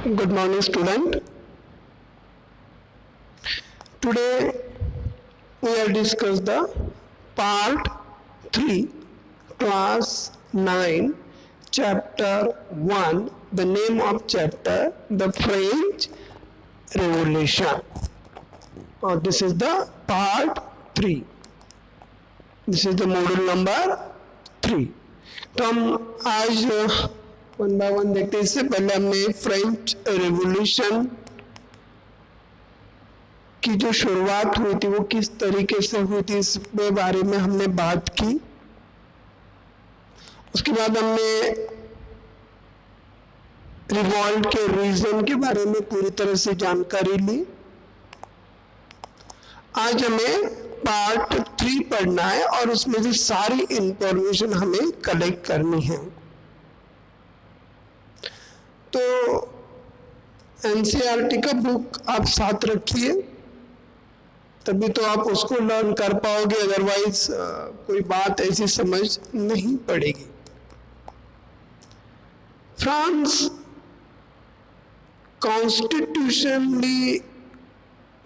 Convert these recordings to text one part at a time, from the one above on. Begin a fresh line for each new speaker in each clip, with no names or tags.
Good morning, student. Today we will discuss the part 3, class 9, chapter 1. The name of chapter, the French Revolution. This is the part 3. This is the module number 3. तो हम आज one by one देखते हैं. इससे पहले हमने French revolution की जो शुरुआत हुई थी वो किस तरीके से हुई थी इसके बारे में हमने बात की. उसके बाद हमने रिवॉल्ट के रीजन के बारे में पूरी तरह से जानकारी ली. आज हमें पार्ट 3 पढ़ना है और उसमें से सारी इंफॉर्मेशन हमें कलेक्ट करनी है. तो एनसीईआरटी का बुक आप साथ रखिए, तभी तो आप उसको लर्न कर पाओगे, अदरवाइज कोई बात ऐसी समझ नहीं पड़ेगी. फ्रांस कॉन्स्टिट्यूशनली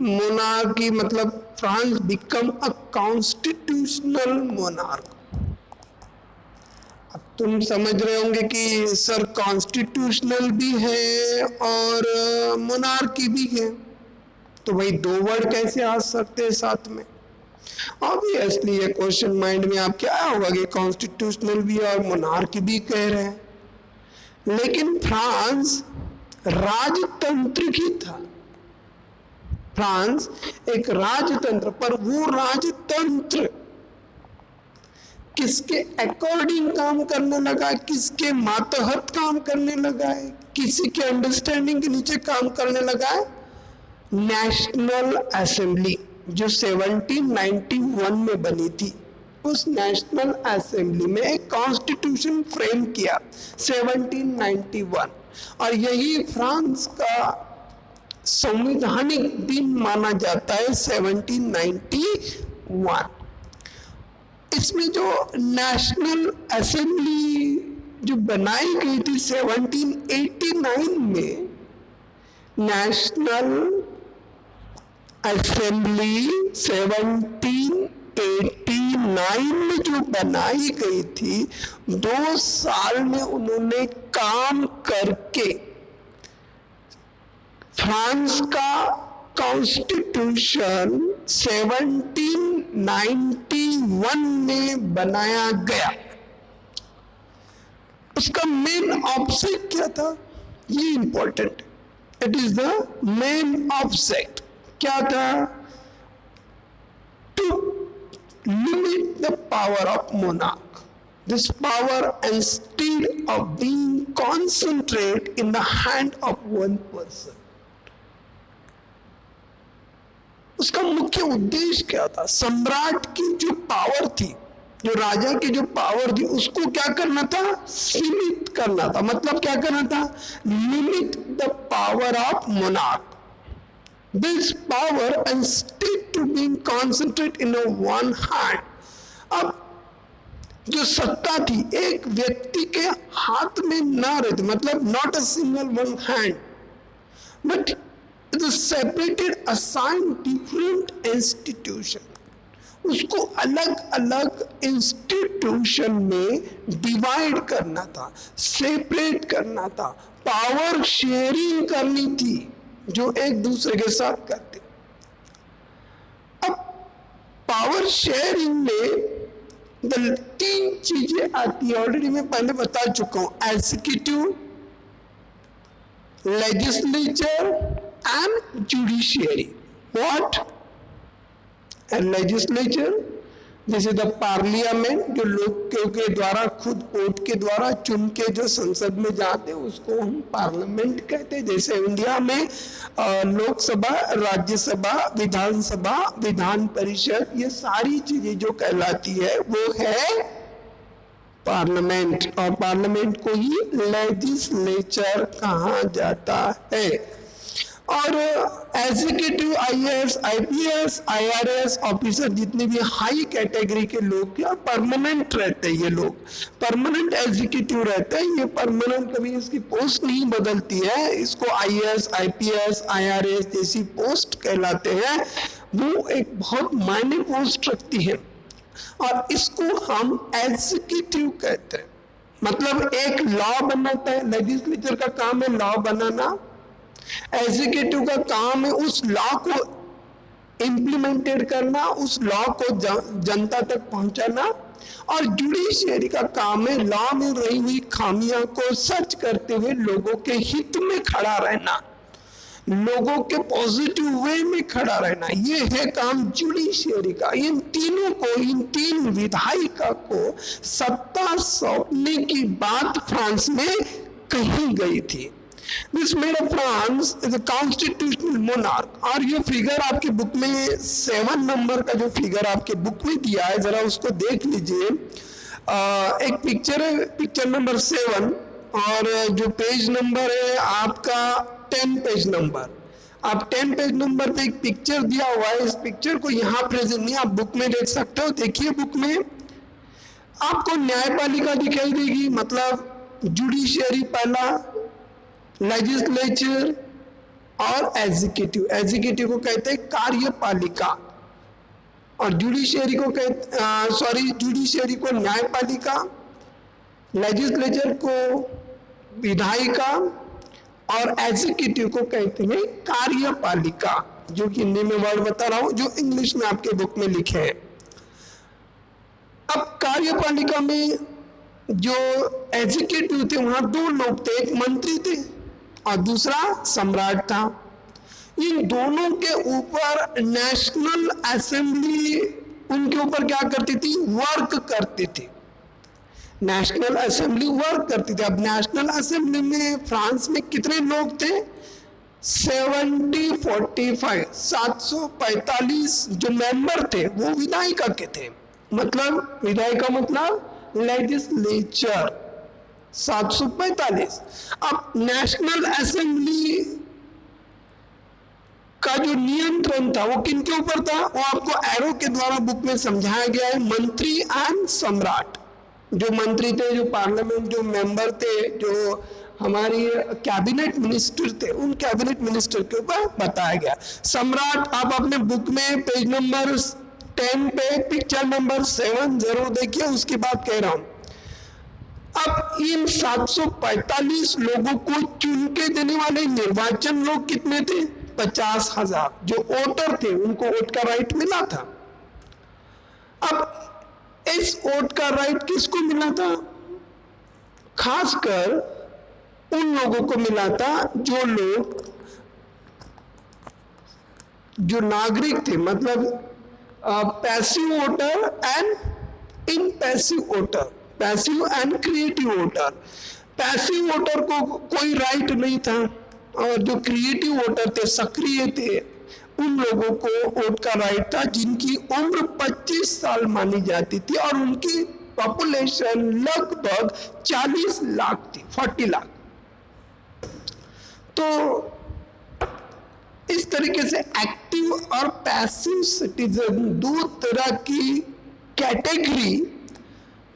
मोनार्की, मतलब France become a constitutional monarch. अब तुम समझ रहे होंगे कि सर कॉन्स्टिट्यूशनल भी है और मोनार्की भी है, तो भाई दो वर्ड कैसे आ सकते हैं साथ में. ऑब्वियसली ये क्वेश्चन माइंड में आपके आया होगा कि कॉन्स्टिट्यूशनल भी और मोनार्की भी कह रहे हैं, लेकिन फ्रांस राजतंत्र ही था. फ्रांस एक राजतंत्र, पर वो राजतंत्र किसके अकॉर्डिंग काम करने लगा, किसके मातहत काम करने लगा है, किसी के अंडरस्टैंडिंग के नीचे काम करने लगा है. नेशनल असेंबली जो 1791 में बनी थी, उस नेशनल असेंबली में एक कॉन्स्टिट्यूशन फ्रेम किया 1791, और यही फ्रांस का संवैधानिक दिन माना जाता है 1791. इसमें जो नेशनल असेंबली जो बनाई गई थी 1789 में, नेशनल असेंबली 1789 में जो बनाई गई थी, 2 साल में उन्होंने काम करके फ्रांस का कॉन्स्टिट्यूशन 1791 में बनाया गया. उसका मेन ऑब्जेक्ट क्या था, ये important. It is the main object. क्या था? To limit the power of monarch. This power instead of being concentrate in the hand of one person. उसका मुख्य उद्देश्य क्या था? सम्राट की जो पावर थी, जो राजा की जो पावर थी, उसको क्या करना था? सीमित करना था. मतलब क्या करना था? Limit the power of monarch. This power instead to being concentrate in one hand. अब जो सत्ता थी एक व्यक्ति के हाथ में ना रहती, मतलब not a single one hand, but the separated, assigned different institution. उसको अलग अलग इंस्टीट्यूशन में डिवाइड करना था, सेपरेट करना था, पावर शेयरिंग करनी थी जो एक दूसरे के साथ करते. अब पावर शेयरिंग में 3 चीजें आती है, ऑलरेडी मैं पहले बता चुका हूं. Executive, legislature and judiciary. What? And legislature, this is the parliament, जो लोग के द्वारा खुद वोट के द्वारा चुन के जो संसद में जाते हैं उसको हम पार्लियामेंट कहते हैं. जैसे इंडिया में लोकसभा, राज्यसभा, विधानसभा, विधान परिषद, ये सारी चीजें जो कहलाती है वो है पार्लियामेंट, और पार्लियामेंट को ही लेजिस्लेचर कहा जाता है. और executive IAS, IPS, IRS officer, जितने भी हाई कैटेगरी के लोग क्या परमानेंट रहते हैं, ये लोग परमानेंट एग्जीक्यूटिव रहते हैं, ये परमानेंट, कभी इसकी पोस्ट नहीं बदलती है, इसको आईएएस, आईपीएस, आईआरएस जैसी पोस्ट कहलाते हैं, वो एक बहुत मायने पोस्ट रखती है और इसको हम एग्जीक्यूटिव कहते हैं। मतलब एक लॉ बनाता है, लेजिस्लेचर का काम है लॉ बनाना, एग्जीक्यूटिव का काम है उस लॉ को इंप्लीमेंटेड करना, उस लॉ को जनता तक पहुंचाना, और जुडिशियरी का काम है लॉ में रही हुई खामियां को सर्च करते हुए लोगों के हित में खड़ा रहना, लोगों के पॉजिटिव वे में खड़ा रहना। ये है काम जुडिशियरी का। इन तीनों को, इन तीन विधायिका को सत्ता सौंपने की बात फ्रांस में कही गई थी। This made of France is a constitutional monarch। और ये फिगर आपकी बुक में 7 नंबर का जो फिगर आपके बुक में दिया है, जरा उसको देख लीजिए। एक पिक्चर है, पिक्चर नंबर 7, और जो पेज नंबर है आपका 10 पेज नंबर। आप 10 पेज नंबर पे एक पिक्चर दिया हुआ है, इस पिक्चर को यहाँ प्रेजेंट नहीं, आप बुक में देख सकते हो। देखिए बुक में आपको न्यायपालिका दिखाई देगी, मतलब जुडिशियरी पहला, लेजिस्लेचर और एग्जीक्यूटिव। एग्जीक्यूटिव को कहते हैं कार्यपालिका और जुडिशियरी को जुडिशियरी को न्यायपालिका, लेजिस्लेचर को विधायिका और एग्जीक्यूटिव को कहते हैं कार्यपालिका, जो कि हिंदी में वर्ड बता रहा हूं, जो इंग्लिश में आपके बुक में लिखे हैं। अब कार्यपालिका में जो एग्जीक्यूटिव थे वहां 2 लोग थे, एक मंत्री थे और दूसरा सम्राट था। इन दोनों के ऊपर नेशनल असेंबली उनके ऊपर क्या करती थी, वर्क करती थी। नेशनल असेंबली वर्क करती थी। अब नेशनल असेंबली में फ्रांस में कितने लोग थे, 745 जो मेंबर थे वो विधायिका के थे। मतलब विधायिका मतलब लेजिस्लेचर 745। अब नेशनल असेंबली का जो नियंत्रण था वो किनके ऊपर था, वो आपको एरो के द्वारा बुक में समझाया गया है, मंत्री एंड सम्राट। जो मंत्री थे, जो पार्लियामेंट जो मेंबर थे, जो हमारी कैबिनेट मिनिस्टर थे, उन कैबिनेट मिनिस्टर के ऊपर बताया गया। सम्राट आप अपने बुक में पेज नंबर 10 पे पिक्चर नंबर 7 जरूर देखिए, उसकी बात कह रहा हूं। अब इन 745 लोगों को चुन के देने वाले निर्वाचन लोग कितने थे, 50,000। जो वोटर थे उनको वोट का राइट मिला था। अब इस वोट का राइट किसको मिला था, खासकर उन लोगों को मिला था जो लोग, जो नागरिक थे, मतलब पैसिव वोटर एंड इनपैसिव voter, passive and creative voter. Passive voter को कोई राइट नहीं था और जो क्रिएटिव वोटर थे, सक्रिय थे, उन लोगों को वोट का राइट था, जिनकी उम्र 25 साल मानी जाती थी और उनकी पॉपुलेशन लगभग 40 लाख थी, 40 लाख। तो इस तरीके से एक्टिव और पैसिव सिटीजन 2 तरह की कैटेगरी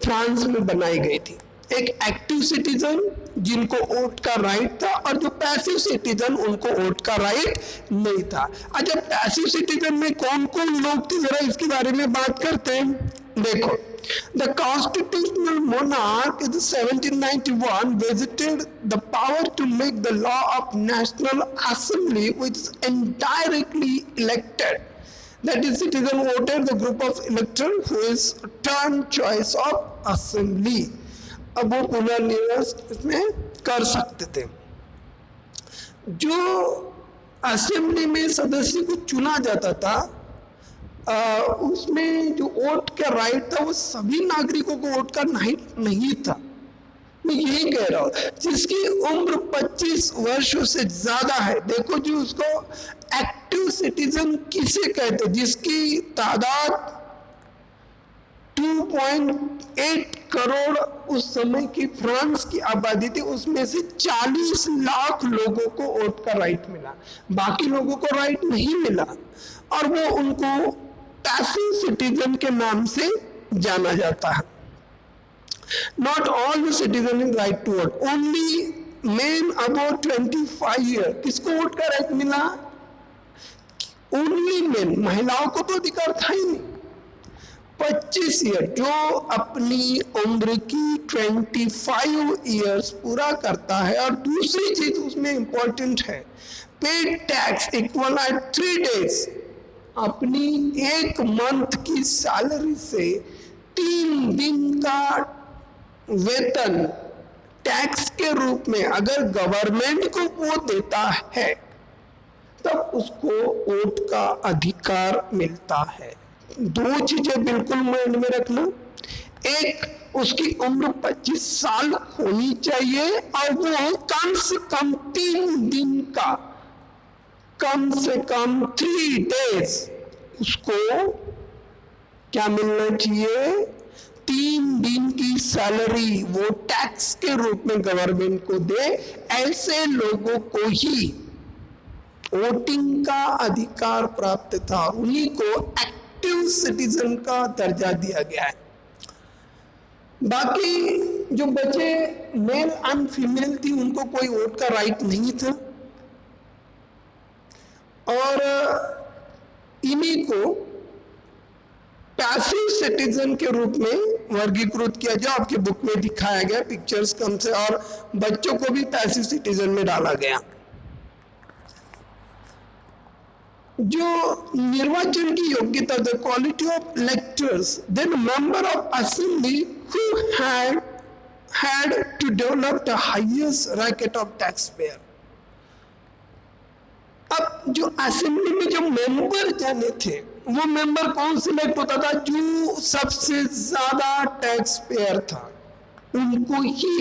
फ्रांस में बनाई गई थी। एक एक्टिव सिटीजन जिनको वोट का राइट था और जो पैसिव सिटीजन उनको वोट का राइट नहीं था। अच्छा, पैसिव सिटीजन में कौन कौन लोग थे, जरा इसके बारे में बात करते हैं। देखो, the constitutional monarch in 1791 visited the power to make the law of national assembly, which is indirectly elected, that is citizen voted the group of electors who is turn choice of assembly। अब वो पुनर्निर्वाचन इसमें कर सकते थे। जो assembly में सदस्य को चुना जाता था, उसमें जो वोट का राइट था वो सभी नागरिकों को वोट का नहीं था। मैं यही कह रहा हूं, जिसकी उम्र 25 वर्षों से ज्यादा है। देखो जी, उसको एक्टिव सिटीजन किसे कहते हैं, जिसकी तादाद 2.8 करोड़ उस समय की फ्रांस की आबादी थी, उसमें से 40 लाख लोगों को वोट का राइट मिला, बाकी लोगों को राइट नहीं मिला, और वो उनको पैसिव सिटीजन के नाम से जाना जाता है। Not all the citizen is right to vote, only men about 25 year. किसको वोट का राइट मिला? ओनली मेन, महिलाओं को तो अधिकार था ही नहीं। 25 ईयर, जो अपनी उम्र की 25 ईयर्स पूरा करता है। और दूसरी चीज उसमें इंपॉर्टेंट है, paid tax equal at 3 days, अपनी एक मंथ की सैलरी से 3 दिन का वेतन टैक्स के रूप में अगर गवर्नमेंट को वो देता है, तब उसको वोट का अधिकार मिलता है। 2 चीजें बिल्कुल माइंड में रखना, एक उसकी उम्र 25 साल होनी चाहिए, और वो कम से कम 3 दिन का, कम से कम 3 days उसको क्या मिलना चाहिए? 3 दिन की सैलरी वो टैक्स के रूप में गवर्नमेंट को दे। ऐसे लोगों को ही वोटिंग का अधिकार प्राप्त था, उन्हीं को एक्टिव सिटीजन का दर्जा दिया गया है। बाकी जो बचे मेल एंड फीमेल थी, उनको कोई वोट का राइट नहीं था, और इन्हीं को पैसिव सिटीजन के रूप में वर्गीकृत किया, जो आपकी बुक में दिखाया गया, पिक्चर्स कम से, और बच्चों को भी पैसिव सिटीजन में डाला गया। जो निर्वाचन की योग्यता, the quality of electors, then member of assembly who had to develop the highest bracket of taxpayer। अब जो असेंबली में जो मेंबर जाने थे, वो मेंबर कौन सिलेक्ट होता था? जो सबसे ज्यादा टैक्स पेयर था, उनको ही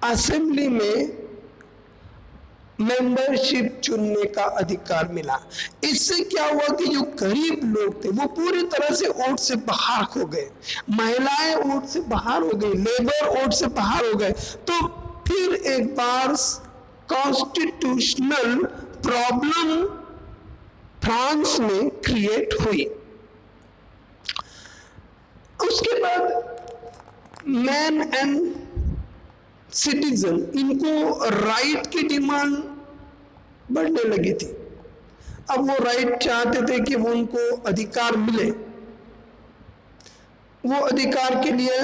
असेंबली में मेंबरशिप चुनने का अधिकार मिला। इससे क्या हुआ कि जो गरीब लोग थे वो पूरी तरह से वोट से बाहर हो गए, महिलाएं वोट से बाहर हो गई, लेबर वोट से बाहर हो गए। तो फिर एक बार कॉन्स्टिट्यूशनल प्रॉब्लम फ्रांस में क्रिएट हुई। उसके बाद मैन एंड सिटीजन, इनको राइट की डिमांड बढ़ने लगी थी। अब वो राइट चाहते थे कि वो उनको अधिकार मिले। वो अधिकार के लिए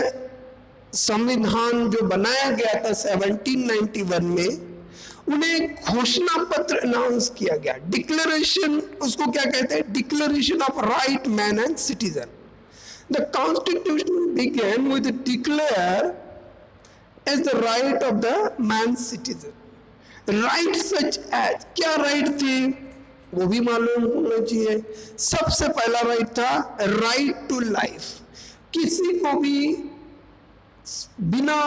संविधान जो बनाया गया था 1791 में, उन्हें घोषणा पत्र अनाउंस किया गया, डिक्लेरेशन, उसको क्या कहते हैं? Declaration of right man and citizen. The constitution began with declare as the right of the man citizen, right such as, क्या राइट थे वो भी मालूम होना चाहिए। सबसे पहला राइट था राइट टू लाइफ, किसी को भी बिना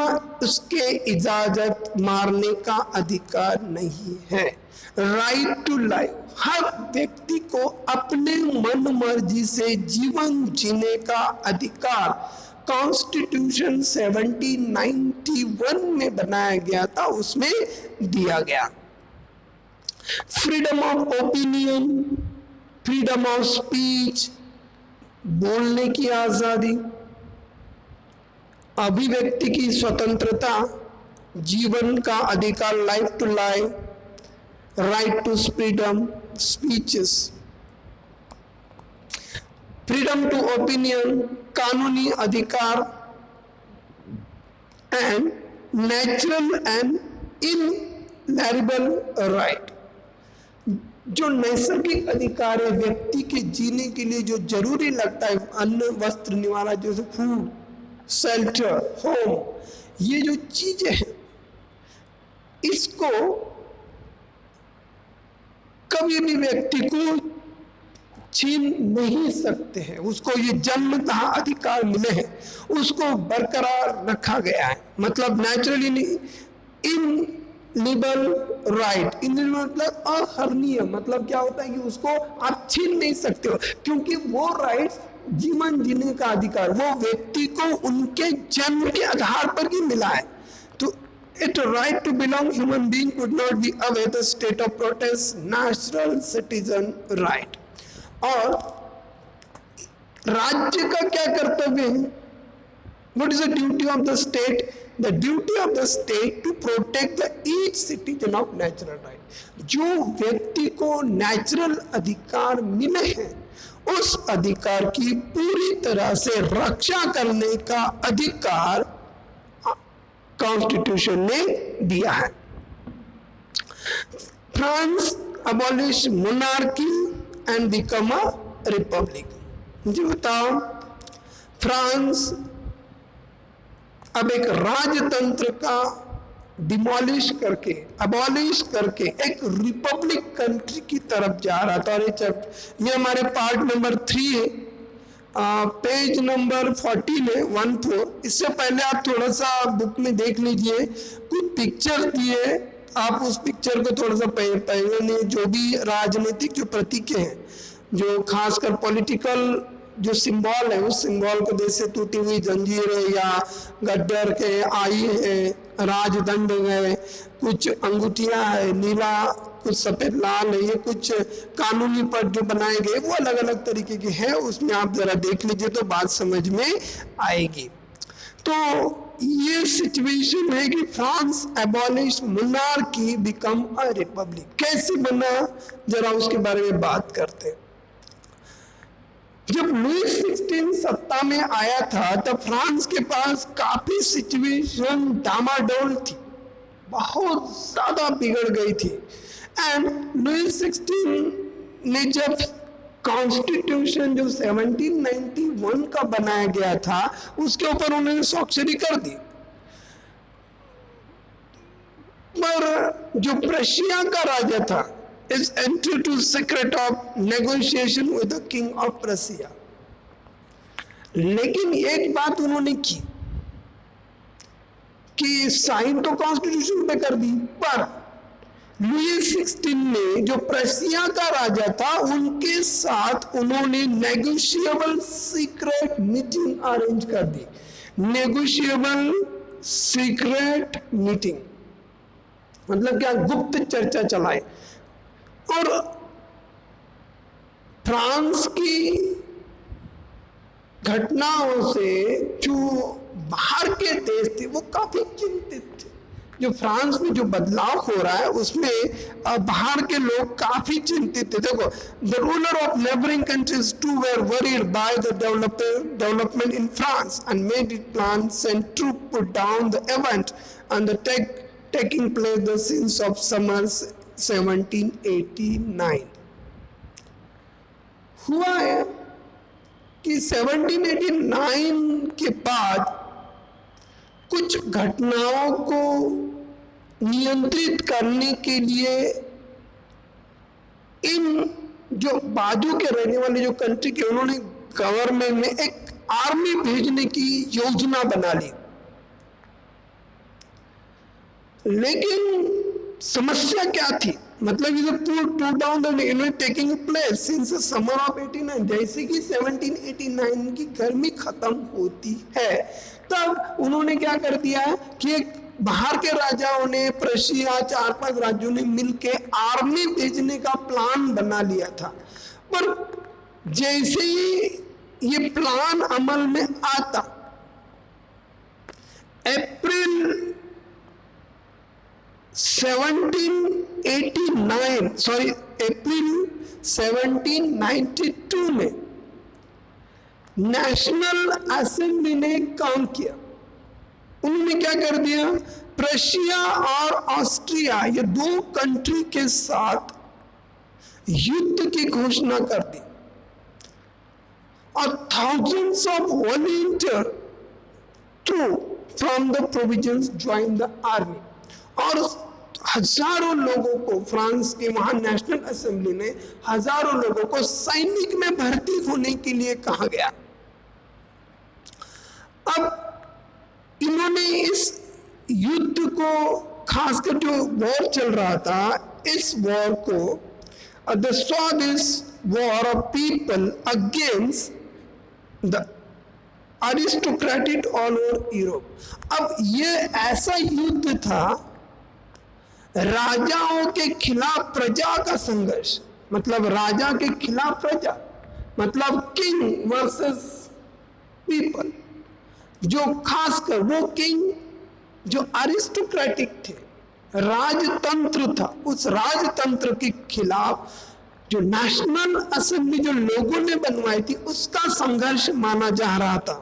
उसके इजाजत मारने का अधिकार नहीं है। राइट टू लाइफ, हर व्यक्ति को अपने मन मर्जी से जीवन जीने का अधिकार कॉन्स्टिट्यूशन 1791 में बनाया गया था, उसमें दिया गया। Freedom of opinion, freedom of speech, बोलने की आजादी, अभिव्यक्ति की स्वतंत्रता, जीवन का अधिकार, life to life, right to freedom speeches, freedom to opinion, कानूनी अधिकार, and natural and ineligible right, जो नैसर्गिक अधिकार है व्यक्ति के जीने के लिए जो जरूरी लगता है, अन्न वस्त्र निवारा, जैसे फूड, शेल्टर, होम, ये जो चीजें हैं, इसको कभी भी व्यक्ति को छीन नहीं सकते हैं। उसको ये जन्मतः अधिकार मिले हैं, उसको बरकरार रखा गया है। मतलब नेचुरली इनएलिजिबल राइट, मतलब अहरणीय, मतलब क्या होता है कि उसको आप छीन नहीं सकते हो, क्योंकि वो राइट्स जीवन जीने का अधिकार वो व्यक्ति को उनके जन्म के आधार पर ही मिला है। तो it right to belong human being could not be away the state of protest natural citizen right. और राज्य का क्या कर्तव्य है? What is the duty of the state? The duty of the state to protect the each citizen of natural right. जो व्यक्ति को natural अधिकार मिले हैं उस अधिकार की पूरी तरह से रक्षा करने का अधिकार कॉन्स्टिट्यूशन ने दिया है। France abolish monarchy and become a republic. मुझे बताओ, फ्रांस अब एक राजतंत्र का डिमोलिश करके अबॉलिश करके एक रिपब्लिक कंट्री की तरफ जा रहा था। और ये हमारे पार्ट नंबर 3 है, पेज नंबर 14 है, 14। इससे पहले आप थोड़ा सा बुक में देख लीजिए, कुछ पिक्चर दिए, आप उस पिक्चर को थोड़ा सा पहले जो भी राजनीतिक जो प्रतीक हैं, जो खासकर पॉलिटिकल जो सिंबल है, उस सिंबल को जैसे टूटी हुई जंजीर है या गद्दर के आई है, राजदंड है, कुछ अंगूठियां है, नीला, कुछ सफेद लाल है, ये कुछ कानूनी पद जो बनाए गए वो अलग अलग तरीके के हैं। उसमें आप जरा देख लीजिए तो बात समझ में आएगी। तो ये सिचुएशन है कि France abolish monarchy become a republic. कैसे बना, जरा उसके बारे में बात करते हैं। जब लुई 16 सत्ता में आया था तब फ्रांस के पास काफी सिचुएशन डामाडोल थी, बहुत ज्यादा बिगड़ गई थी। एंड लुई 16 ने जब कॉन्स्टिट्यूशन जो 1791 का बनाया गया था उसके ऊपर उन्होंने स्वाक्षरी कर दी, पर जो प्रशिया का राजा था is entered to secret of negotiation with the king of Prussia। लेकिन एक बात उन्होंने की कि साइन तो कॉन्स्टिट्यूशन पे कर दी, पर लुई 16 ने जो प्रशिया का राजा था उनके साथ उन्होंने नेगोशिएबल सीक्रेट मीटिंग अरेंज कर दी। नेगोशिएबल सीक्रेट मीटिंग मतलब क्या, गुप्त चर्चा चलाए। और फ्रांस की घटनाओं से जो बाहर के देश थे वो काफी चिंतित थे। जो फ्रांस में जो बदलाव हो रहा है उसमें बाहर के लोग काफी चिंतित थे। देखो, the ruler of neighbouring countries to were worried by the development in France and made it plan send troop put down the event and the taking place the since of summer 1789। हुआ है कि 1789 के बाद कुछ घटनाओं को नियंत्रित करने के लिए इन जो बाजू के रहने वाले जो कंट्री के, उन्होंने गवर्नमेंट ने एक आर्मी भेजने की योजना बना ली। लेकिन समस्या क्या थी, मतलब ये to down the event taking place since summer of 89। जैसे कि 1789 की गर्मी खत्म होती है तब उन्होंने क्या कर दिया कि बाहर के राजाओं ने, प्रशिया, 4-5 राज्यों ने मिलके आर्मी भेजने का प्लान बना लिया था। पर जैसे ही ये प्लान अमल में आता, अप्रैल 1792 में नेशनल असेंबली ने काम किया। उन्होंने क्या कर दिया, प्रशिया और ऑस्ट्रिया ये दो कंट्री के साथ युद्ध की घोषणा कर दी और thousands of volunteers from the provinces joined the army। और हजारों लोगों को, फ्रांस के वहां नेशनल असेंबली ने हजारों लोगों को सैनिक में भर्ती होने के लिए कहा गया। अब इन्होंने इस युद्ध को, खासकर जो वॉर चल रहा था, इस वॉर को the saw this war of people against the aristocratic all over Europe. अब ये ऐसा युद्ध था, राजाओं के खिलाफ प्रजा का संघर्ष, मतलब राजा के खिलाफ प्रजा, मतलब किंग वर्सेस पीपल। जो खासकर वो किंग जो अरिस्टोक्रेटिक थे, राजतंत्र था, उस राजतंत्र के खिलाफ जो नेशनल असेंबली जो लोगों ने बनवाई थी, उसका संघर्ष माना जा रहा था।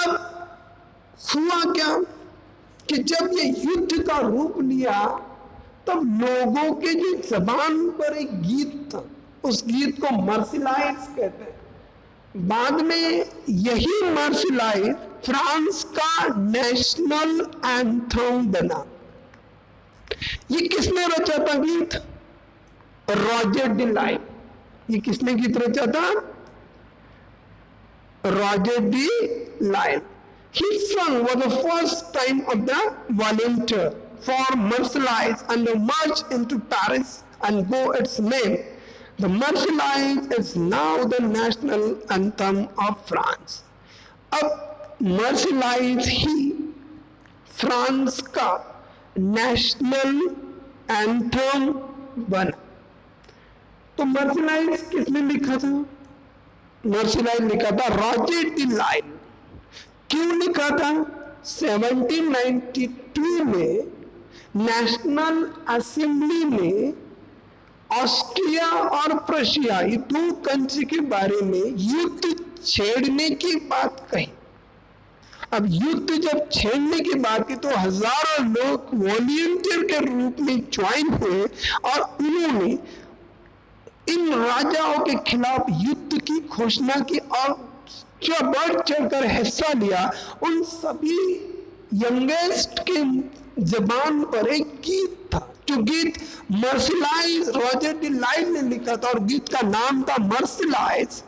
अब हुआ क्या कि जब ये युद्ध का रूप लिया, तब लोगों के जो जबान पर एक गीत था, उस गीत को मर्सिलाइज कहते हैं। बाद में यही मर्सिलाइज फ्रांस का नेशनल एंथम बना। ये किसने रचा था गीत? Roger D line. ये किसने गीत रचा था? Roger D line. He sung for the first time of the volunteer for Marseillaise and the march into Paris and bore its name. The Marseillaise is now the national anthem of France. अब Marseillaise ही France का national anthem बना। तो Marseillaise किसने लिखा था? Marseillaise लिखा था Roger D line. क्यों लिखा था? 1792 में नेशनल असेंबली में ऑस्ट्रिया और प्रशिया, ये दो कंट्री के बारे में युद्ध छेड़ने की बात कही। अब युद्ध जब छेड़ने की बात की तो हजारों लोग वॉलंटियर के रूप में ज्वाइन हुए और उन्होंने इन राजाओं के खिलाफ युद्ध की घोषणा की और जो बढ़ चढ़कर हिस्सा लिया। उन सभी यंगेस्ट के जबान पर एक गीत था, जो गीत मर्सिलाइज रॉजर डी लाइन ने लिखा था और गीत का नाम था मर्सिलाइज।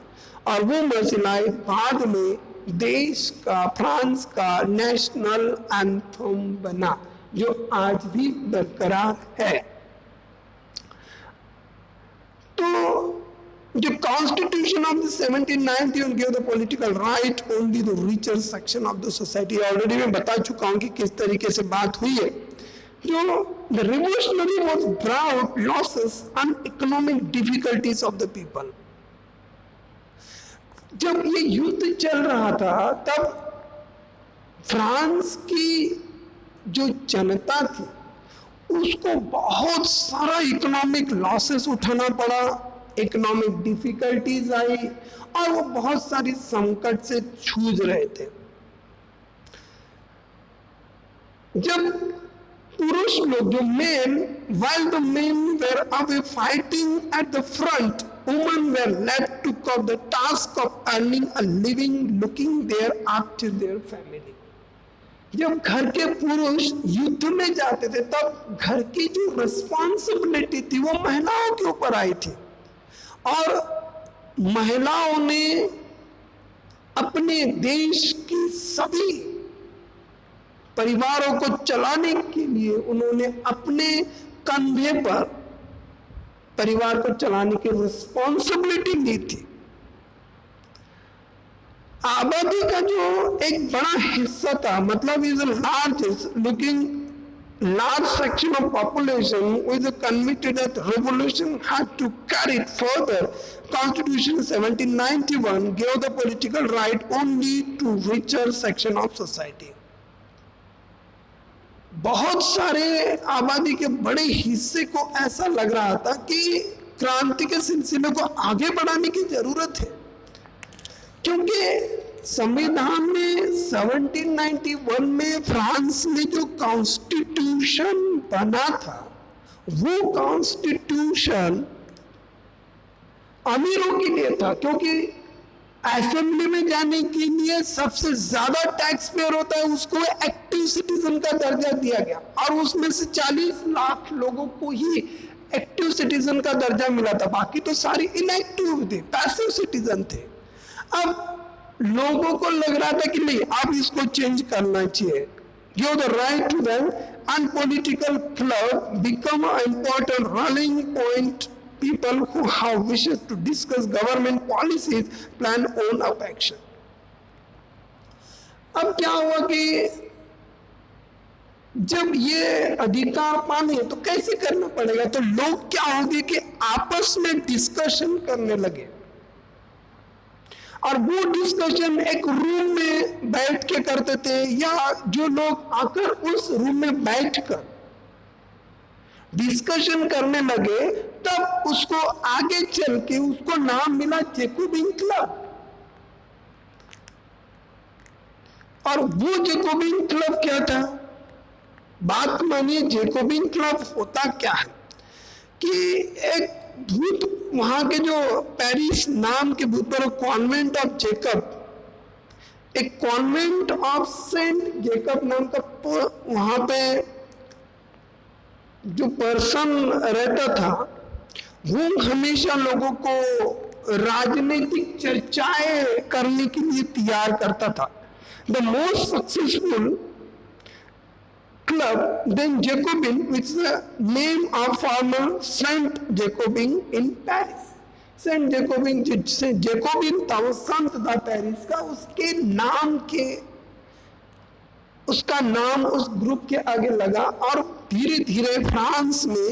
और वो मर्सिलाइज बाद में देश का, फ्रांस का नेशनल एंथम बना, जो आज भी बरकरार है। तो The Constitution of the 1791 gave the political right only the richer section of the society. Already मैं बता चुका हूँ कि किस तरीके से बात हुई है। जो the revolutionary was brought losses and economic difficulties of the people. जब ये युद्ध चल रहा था, तब फ्रांस की जो जनता थी, उसको बहुत सारा इकोनॉमिक लॉसेस उठाना पड़ा, इकोनॉमिक डिफिकल्टीज आई और वो बहुत सारी संकट से जूझ रहे थे। जब पुरुष लोग, जो main, while the men were away fighting at the front, women were led to cope the task of earning a living, looking there after their family. जब घर के पुरुष युद्ध में जाते थे, तब घर की जो रिस्पॉन्सिबिलिटी थी वो महिलाओं के ऊपर आई थी और महिलाओं ने अपने देश की सभी परिवारों को चलाने के लिए उन्होंने अपने कंधे पर परिवार को चलाने की रिस्पॉन्सिबिलिटी ली थी। आबादी का जो एक बड़ा हिस्सा था, मतलब is large section of population was convinced that revolution had to carry it further. Constitution 1791 gave the political right only to richer section of society. बहुत सारे आबादी के बड़े हिस्से को ऐसा लग रहा था कि क्रांति के सिलसिले को आगे बढ़ाने की जरूरत है, क्योंकि संविधान में 1791 में फ्रांस में जो कॉन्स्टिट्यूशन बना था, वो कॉन्स्टिट्यूशन अमीरों के लिए था, क्योंकि असेंबली में जाने के लिए सबसे ज्यादा टैक्स पेयर होता है, उसको एक्टिव सिटीजन का दर्जा दिया गया और उसमें से 40 लाख लोगों को ही एक्टिव सिटीजन का दर्जा मिला था, बाकी तो सारी इनएक्टिव थे, पैसिव सिटीजन थे। अब लोगों को लग रहा था कि नहीं, अब इसको चेंज करना चाहिए। Give the right to them and political club become an important rallying point people who have wishes to discuss government policies, plan own up action. अब क्या हुआ कि जब ये अधिकार पाने तो कैसे करना पड़ेगा, तो लोग क्या होंगे कि आपस में डिस्कशन करने लगे, और वो डिस्कशन एक रूम में बैठ के करते थे, या जो लोग आकर उस रूम में बैठकर डिस्कशन करने लगे, तब उसको आगे चल के उसको नाम मिला जैकोबिन क्लब। और वो जैकोबिन क्लब क्या था, बात मानिए, जैकोबिन क्लब होता क्या है कि एक भूत, वहां के जो पेरिस नाम के भूतपूर्व कॉन्वेंट ऑफ जेकब, एक कॉन्वेंट ऑफ सेंट जेकब नाम का, वहां पे जो पर्सन रहता था वो हमेशा लोगों को राजनीतिक चर्चाएं करने के लिए तैयार करता था। The most successful club then Jacobin, which is the name of former Saint Jacobin in Paris. Saint Jacobin, Jacobin था वो संत था पेरिस का, उसके नाम के, उसका नाम उस ग्रुप के आगे लगा, और धीरे धीरे फ्रांस में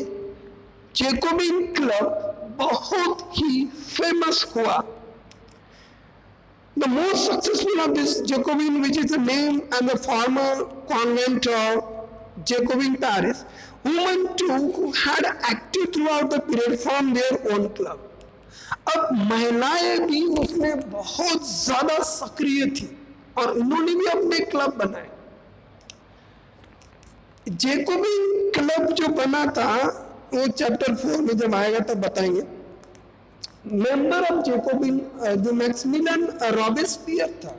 जैकोबिन क्लब बहुत ही फेमस हुआ। The most successful of this Jacobin, which is the name and the former convent of Jacobin Paris, women too who had acted throughout the period formed their own club. अब महिलाएं भी उसमें बहुत ज्यादा सक्रिय थी और उन्होंने भी अपने क्लब बनाए। जैकोबिन क्लब जो बना था वो चैप्टर 4 में जब आएगा तब बताएंगे। मेंबर ऑफ जैकोबिन जो मैक्सिमिलियन रॉबेस्पियर था,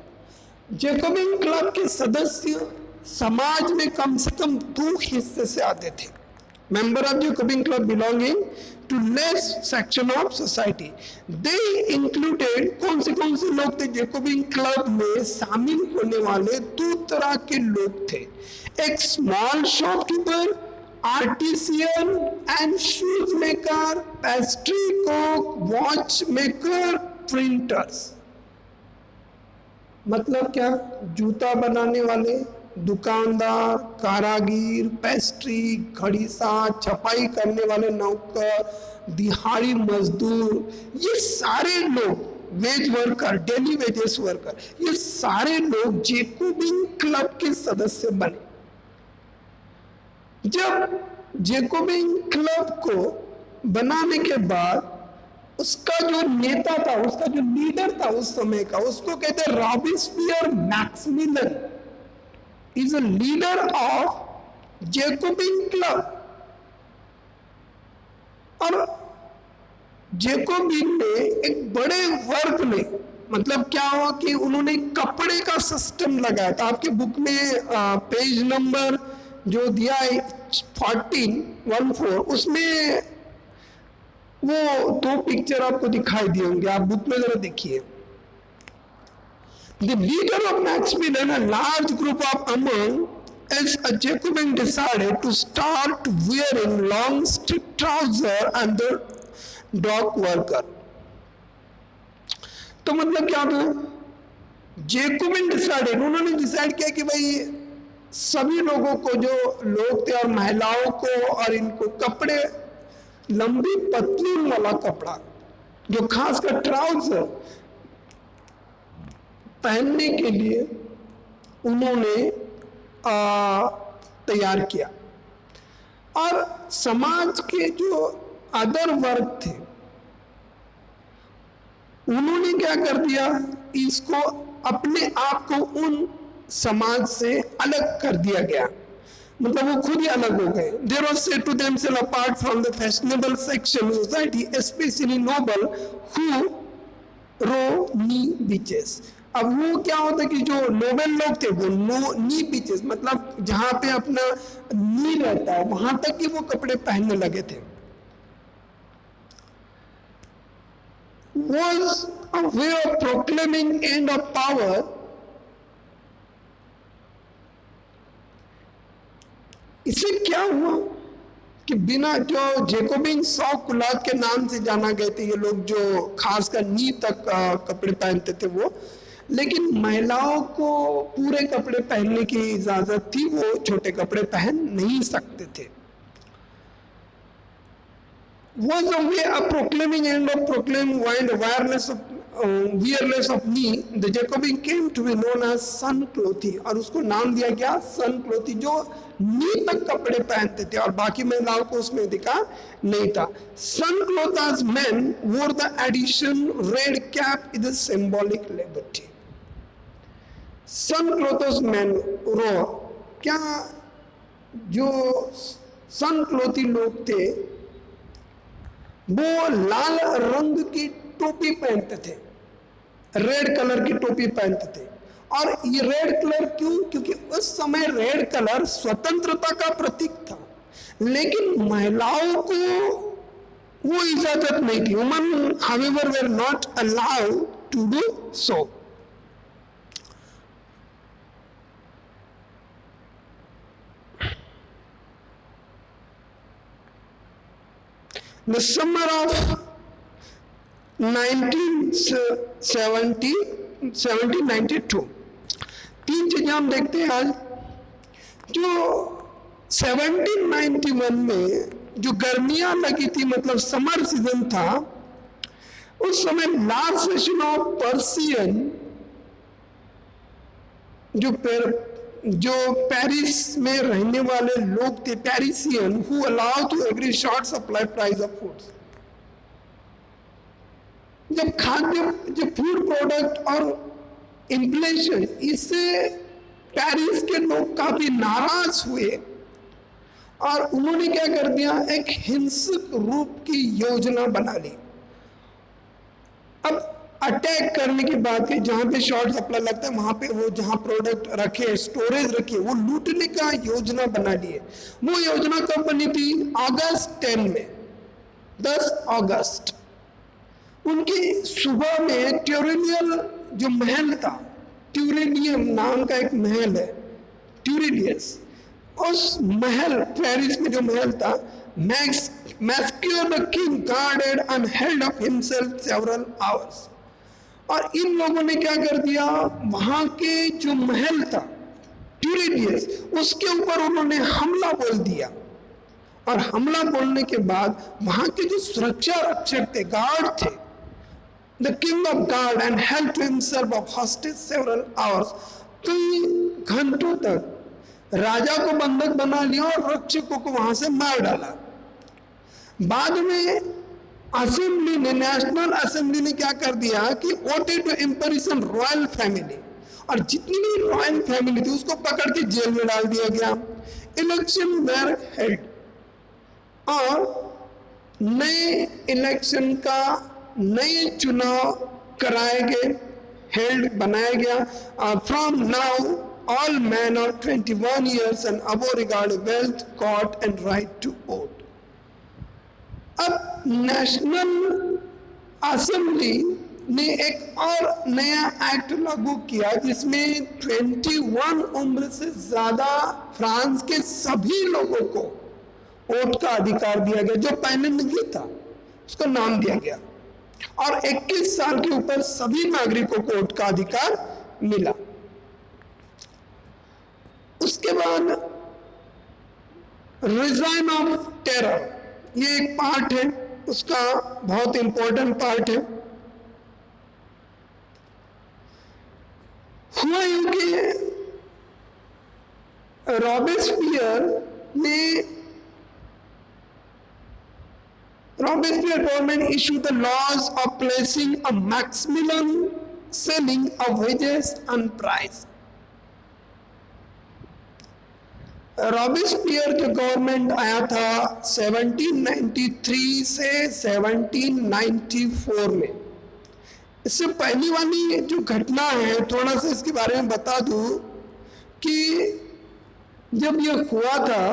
जैकोबिन क्लब के सदस्य समाज में कम से कम 2 हिस्से से आते थे। Member of Jacobin club belonging to less section of society, they included, कौन से लोग थे जैकोबिन क्लब में शामिल होने वाले? 2 तरह के लोग थे, एक small shopkeeper, artisan and shoes maker, pastry cook, watch maker, printers. मतलब क्या? जूता बनाने वाले, दुकानदार, कारागिर, पेस्ट्री, घड़ीसाज, छपाई करने वाले नौकर, दिहाड़ी मजदूर, ये सारे लोग, wage worker, daily wages worker, ये सारे लोग जैकोबिन क्लब के सदस्य बने। जब जैकोबिन क्लब को बनाने के बाद उसका जो नेता था, उसका जो लीडर था उस समय का, उसको कहते हैं Robespierre Maximilian is a leader of Jacobin Club। और जैकोबिन ने एक बड़े वर्ग में, मतलब क्या हुआ कि उन्होंने कपड़े का सिस्टम लगाया था। आपके बुक में पेज नंबर जो दिया है 14, उसमें वो 2 पिक्चर आपको दिखाई दिए होंगे, आप बुक में जरा देखिए। The leader of Maximilian, a large group of among, as a Jacobin decided to start wearing long strip trousers and the dock worker। तो मतलब क्या था? जैकोबिन डिसाइडेड, उन्होंने डिसाइड किया कि भाई सभी लोगों को, जो लोग थे और महिलाओं को और इनको कपड़े, लंबी पतलून वाला कपड़ा, जो खासकर ट्राउजर पहनने के लिए उन्होंने तैयार किया। और समाज के जो अदर वर्ग थे उन्होंने क्या कर दिया, इसको अपने आप को उन समाज से अलग कर दिया गया, मतलब वो खुद ही अलग हो गए। They were set to themselves apart from the fashionable section of society, especially noble who row knee breeches। अब वो क्या होता है कि जो नोबल लोग थे वो नी बीचेस, मतलब जहां पे अपना नी रहता है वहां तक ही वो कपड़े पहनने लगे थे। Was a way of proclaiming end of power। इससे क्या हुआ कि बिना, जो जेकोबिन सौ कुलात के नाम से जाना गए थे ये लोग, जो खासकर नी तक कपड़े पहनते थे वो, लेकिन महिलाओं को पूरे कपड़े पहनने की इजाजत थी, वो छोटे कपड़े पहन नहीं सकते थे। Was a way of proclaiming and of proclaiming wide wearless of knee, the Jacobin came to be known as sun clothing, और उसको नाम दिया गया सन क्लोथी, जो नी तक कपड़े पहनते थे और बाकी महिलाओं को उसमें अधिकार नहीं था। सन क्लोथर्स men wore the addition red cap is a symbolic liberty. Sun क्लोथर्स men रो, क्या जो सन क्लोथी लोग थे वो लाल रंग की टोपी पहनते थे, रेड कलर की टोपी पहनते थे। और ये रेड कलर क्यों? क्योंकि उस समय रेड कलर स्वतंत्रता का प्रतीक था, लेकिन महिलाओं को वो इजाजत नहीं थी। Women however were not allowed to do so. The summer of 1792, तीन चीजें हम देखते हैं आज। जो 1791 में जो गर्मियां लगी थी, मतलब समर सीजन था, उस समय लास्ट सेशन ऑफ पर्सियन, जो पेरिस में रहने वाले लोग थे, Parisian, who allow to agree short supply price of foods. जब फूड प्रोडक्ट और इन्फ्लेशन, इससे पेरिस के लोग काफी नाराज हुए और उन्होंने क्या कर दिया, एक हिंसक रूप की योजना बना ली। अब अटैक करने की बात है, जहां पे शॉर्ट सप्लाई लगता है वहां पे वो जहां प्रोडक्ट रखे, स्टोरेज रखे, वो लूटने का योजना बना लिए। वो योजना कब बनी थी? अगस्त 10 में, 10 अगस्त। उनकी सुबह में ट्यूरेनियल जो महल था, ट्यूरेनियम नाम का एक महल है, ट्यूरेनियस, उस महल, पेरिस में जो महल था, Masquer the king guarded and held up himself several hours। और इन लोगों ने क्या कर दिया, वहां के जो महल था ट्यूरेनियस, उसके ऊपर उन्होंने हमला बोल दिया। और हमला बोलने के बाद वहां के जो सुरक्षा रक्षक थे, गार्ड थे, the king of guard and held to himself of hostage several hours, कई घंटों तक राजा को बंधक बना लिया और रक्षकों को वहां से मार डाला। बाद में असेंबली ने, नेशनल असेंबली ने क्या कर दिया कि वोटेड टू इम्परिसन रॉयल फैमिली, और जितनी भी रॉयल फैमिली थी उसको पकड़ के जेल में डाल दिया गया। इलेक्शन वेर हेल्ड, और नए इलेक्शन का, नए चुनाव कराए गए, हेल्ड बनाया गया। From now all man are 21 years and above regard wealth, court and right to vote। अब नेशनल असेंबली ने एक और नया एक्ट लागू किया, जिसमें 21 उम्र से ज्यादा फ्रांस के सभी लोगों को वोट का अधिकार दिया गया। जो पहले नहीं था उसका नाम दिया गया, और 21 साल के ऊपर सभी नागरिकों को वोट का अधिकार मिला। उसके बाद रिजाइन ऑफ टेरर, ये एक पार्ट है, उसका बहुत इंपॉर्टेंट पार्ट है। हुआ यूं कि Robespierre government issued the laws of placing a maximum ceiling of wages and price। Robespierre जो गवर्नमेंट आया था 1793 से 1794 में। इससे पहली वाली जो घटना है, थोड़ा सा इसके बारे में बता दूं कि जब यह हुआ था,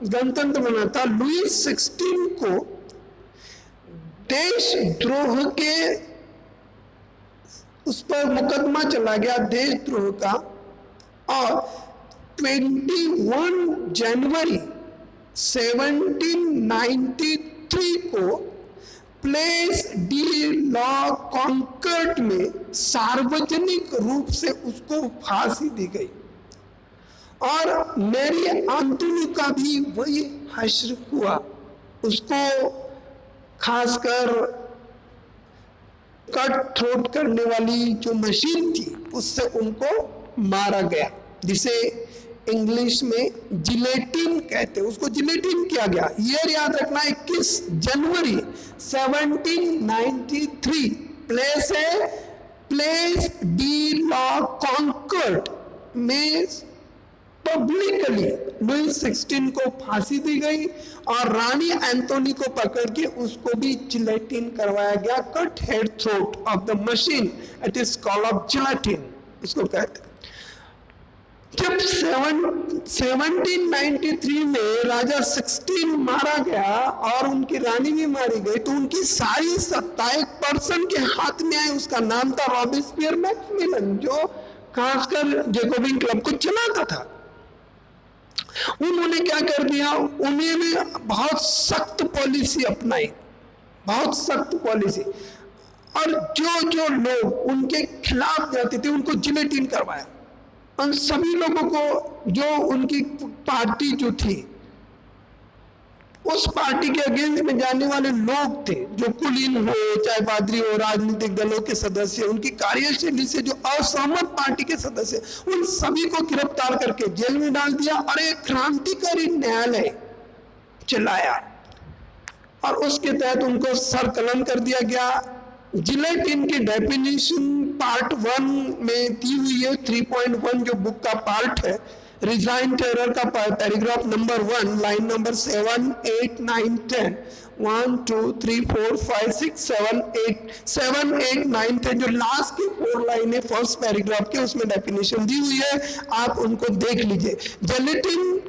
गणतंत्र बना था, लुई 16 को देशद्रोह के उस पर मुकदमा चला गया, देशद्रोह का। और 21 जनवरी 1793 को प्लेस डी लॉ कॉन्कर्ड में सार्वजनिक रूप से उसको फांसी दी गई। और मैरी एंटोनी का भी वही हश्र हुआ, उसको खासकर कट थ्रोट करने वाली जो मशीन थी उससे उनको मारा गया, जिसे इंग्लिश में जिलेटिन कहते हैं। उसको जिलेटिन किया गया। ईयर याद रखना 21 जनवरी 1793। प्लेस है प्लेस डी लॉ कॉन्कर्ड में पब्लिकली लुई 16 को फांसी दी गई और रानी एंटोनी को पकड़ के उसको भी जिलेटिन करवाया गया। Cut head throat of the machine, it is called off gelatin, इसको कहते हैं। जब 1793 में राजा 16 मारा गया और उनकी रानी भी मारी गई, तो उनकी सारी सत्ता एक पर्सन के हाथ में आई। उसका नाम था रॉबिस्पियर मैक्सिमिलियन, जो खासकर जैकोबिन क्लब को चलाता था। उन्होंने क्या कर दिया, उन्होंने बहुत सख्त पॉलिसी अपनाई, बहुत सख्त पॉलिसी, और जो लोग उनके खिलाफ जाते थे उनको जिलेटिन करवाया। उन सभी लोगों को, जो उनकी पार्टी जो थी, उस पार्टी के अगेंस्ट में जाने वाले लोग थे, जो कुलीन हो, चाहे पादरी हो, राजनीतिक दलों के सदस्य, उनकी कार्यशैली से जो असहमत पार्टी के सदस्य, उन सभी को गिरफ्तार करके जेल में डाल दिया और एक क्रांतिकारी न्यायालय चलाया। और उसके तहत उनको सरकलन कर दिया गया। जिलेटिन की डेफिनेशन पार्ट 1 में दी हुई है, 3.1 जो बुक का पार्ट है। रिजाइन टेरर का पैराग्राफ नंबर 1, लाइन नंबर 7, 8, 9, 10, 1, 2, 3, 4, 5, 6, 7, 8, 9, 10 जो लास्ट की 4 लाइन है फर्स्ट पैराग्राफ के, उसमें डेफिनेशन दी हुई है, आप उनको देख लीजिए। जिलेटिन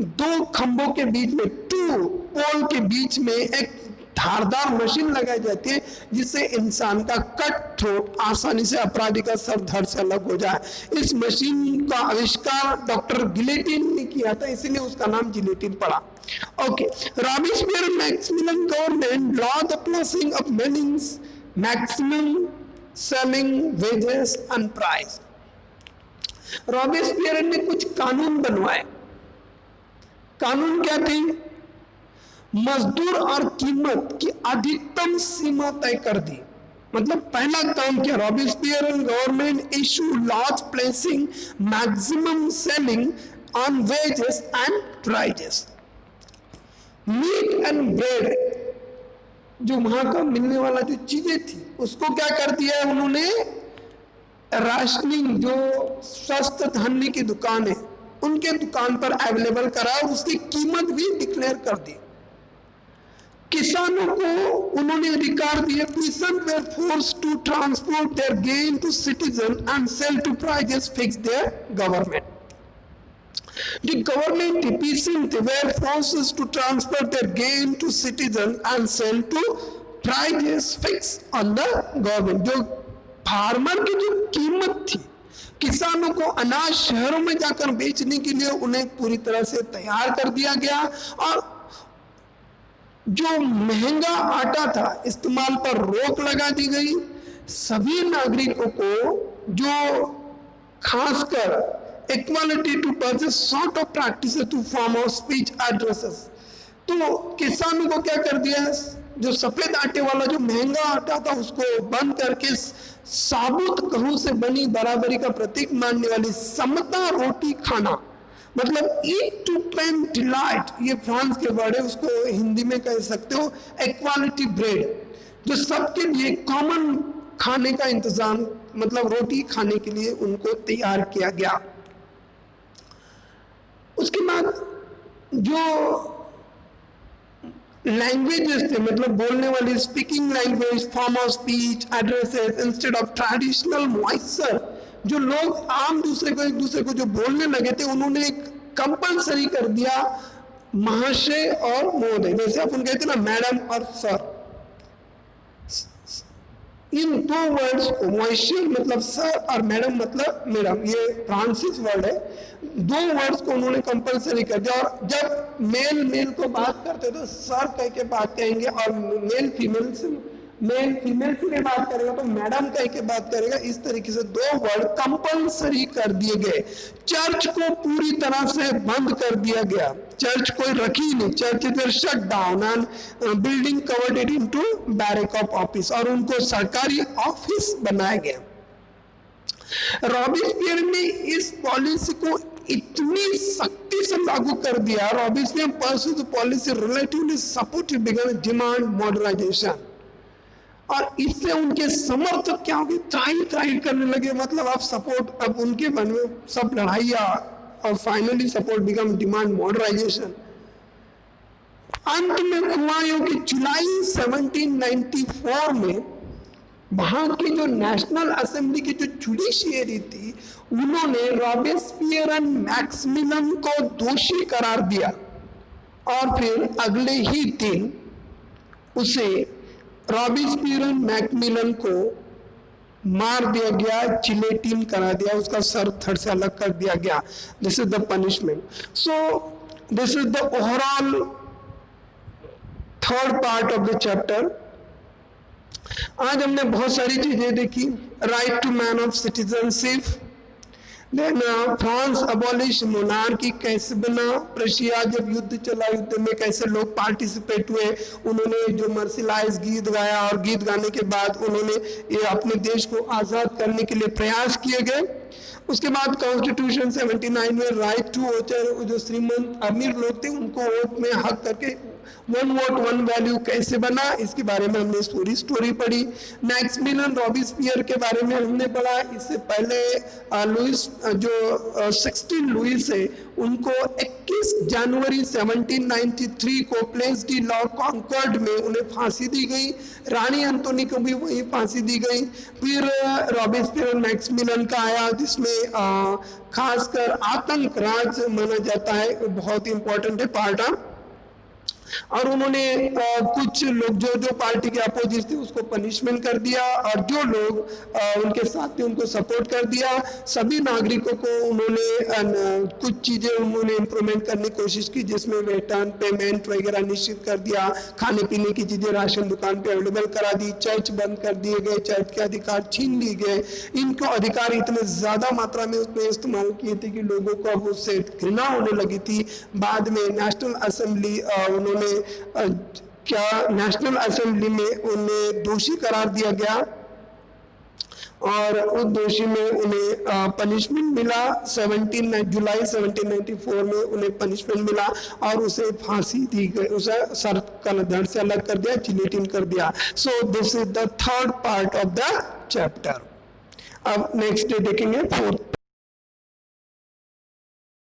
दो खंभों के बीच में, 2 पोल के बीच में एक धारदार मशीन लगाई जाती है, जिससे इंसान का कट थ्रोट आसानी से अपराधी का सर धड़ से अलग हो जाए। इस मशीन का आविष्कार डॉक्टर गिलेटिन ने किया था, इसीलिए उसका नाम जिलेटिन पड़ा। Okay, Robespierre Maximilien government law the placing of मेनिंग्स maximum ceiling wages and price. Robespierre ने कुछ कानून बनवाए। कानून क्या थे? मजदूर और कीमत की अधिकतम सीमा तय कर दी। मतलब पहला काम क्या, Robespierre government issue laws placing maximum ceiling on wages and prices. Meat and bread, जो वहां का मिलने वाला जो चीजें थी, उसको क्या कर दिया है उन्होंने, राशनिंग, जो स्वस्थ धान्य की दुकान है उनके दुकान पर अवेलेबल करा और उसकी कीमत भी डिक्लेयर कर दी। किसानों को उन्होंने अधिकार दिए, peasant were forced to transport their grain to citizen and sell to prices fix their government. The government peasant were forced to transfer their gain to citizen and sell to prices fixed on the government। जो farmer की जो कीमत थी, किसानों को अनाज शहरों में जाकर बेचने के लिए उन्हें पूरी तरह से तैयार कर दिया गया। और जो महंगा आटा था इस्तेमाल पर रोक लगा दी गई। सभी नागरिकों को, जो खासकर equality to purchase sort of practice to form of speech addresses, तो किसानों को क्या कर दिया, जो सफेद आटे वाला जो महंगा आटा था उसको बंद करके साबुत गेहूं से बनी बराबरी का प्रतीक मानने वाली समता रोटी खाना, मतलब ईट टू पेन डिलाइट, ये फ्रांस के वर्ड है, उसको हिंदी में कह सकते हो इक्वालिटी ब्रेड, जो सबके लिए कॉमन खाने का इंतजाम, मतलब रोटी खाने के लिए उनको तैयार किया गया। उसके बाद जो लैंग्वेजेस थे, मतलब बोलने वाली speaking language, form of speech addresses instead of traditional वॉइसर, जो लोग आम दूसरे को एक दूसरे को जो बोलने लगे थे, उन्होंने एक कंपलसरी कर दिया महाशय और महोदय, जैसे अपन कहते ना मैडम और सर, इन दो वर्ड्स को, मॉइस्चर मतलब सर और मैडम मतलब मैडम, ये फ्रांसिस वर्ड है, दो वर्ड्स को उन्होंने कंपलसरी कर दिया। और जब मेल मेल को बात करते तो सर कह के बात कहेंगे, और मेल फीमेल से बात करेगा तो मैडम कह के बात करेगा। इस तरीके से दो वर्ड कंपलसरी कर दिए गए। चर्च को पूरी तरह से बंद कर दिया गया, चर्च कोई रखी नहीं, church is shut down and building covered it into barrack of office, और उनको सरकारी ऑफिस बनाया गया। रॉबिस्पियर ने इस पॉलिसी को इतनी सख्ती से लागू कर दिया, Robespierre pursued the policy relatively supportive began demand modernisation, और इससे उनके समर्थक क्या हो गए, त्राही करने लगे। मतलब आप सपोर्ट, अब उनके मन में सब लड़ाइयाँ, और finally support become demand modernisation. अंत में हुआ यूं कि जुलाई 1794 में वहां की जो नेशनल असेंबली की जो जुडिशियरी थी, उन्होंने रॉबिस्पियर एंड मैक्सिमिलियन को दोषी करार दिया, और फिर अगले ही दिन उसे रॉबिस्पियर एंड मैक्सिमिलियन को मार दिया गया, जिलेटिन करा दिया, उसका सर धड़ से अलग कर दिया गया। This is the punishment. So this is the overall third part of the chapter. आज हमने बहुत सारी चीजें देखी, right to man of citizenship, then France abolish monarchy कैसे बना, प्रशिया जब युद्ध चला, युद्ध में कैसे लोग पार्टिसिपेट हुए, उन्होंने जो मर्सिलाइज गीत गाया, और गीत गाने के बाद उन्होंने ये अपने देश को आजाद करने के लिए प्रयास किए गए। उसके बाद कॉन्स्टिट्यूशन 79 में राइट टू वोटर, जो श्रीमंत अमीर लोग थे उनको वोट में हक करके वन वोट वन वैल्यू कैसे बना, इसके बारे में हमने स्टोरी पढ़ी। मैक्सिमिलियन रॉबिस्पियर के बारे में हमने पढ़ा। इससे पहले लुइस, जो 16 लुइस है, उनको 21 जनवरी 1793 को प्लेस डी लॉ कॉन्कॉर्ड में उन्हें फांसी दी गई। रानी एंटोनी को भी वही फांसी दी गई। फिर रॉबिस्पियर और मैक्सिमिलियन का आया, जिसमें खासकर आतंक राज माना जाता है, बहुत इंपॉर्टेंट है पार्ट। और उन्होंने कुछ लोग जो पार्टी के अपोजिट थे उसको पनिशमेंट कर दिया, और जो लोग उनके साथ थे उनको सपोर्ट कर दिया। सभी नागरिकों को उन्होंने कुछ चीजें उन्होंने इम्प्रूवमेंट करने की कोशिश की, जिसमें वेतन पेमेंट वगैरह निश्चित कर दिया, खाने पीने की चीजें राशन दुकान पे अवेलेबल करा दी, चर्च बंद कर दिए गए, चर्च के अधिकार छीन लिए गए। इनको अधिकार इतने ज्यादा मात्रा में उसमें इस्तेमाल किए थे कि लोगों को अब उससे घृणा होने लगी थी। बाद में नेशनल असेंबली, उन्होंने नेशनल असेंबली में उन्हें दोषी करार दिया गया, और उस दोषी में उन्हें पनिशमेंट मिला। जुलाई 1794 में उन्हें पनिशमेंट मिला, और उसे फांसी दी गई, उसे सर का धड़ से अलग कर दिया, जिलेटिन कर दिया। सो this is the third part of the chapter. अब नेक्स्ट डे देखेंगे फोर्थ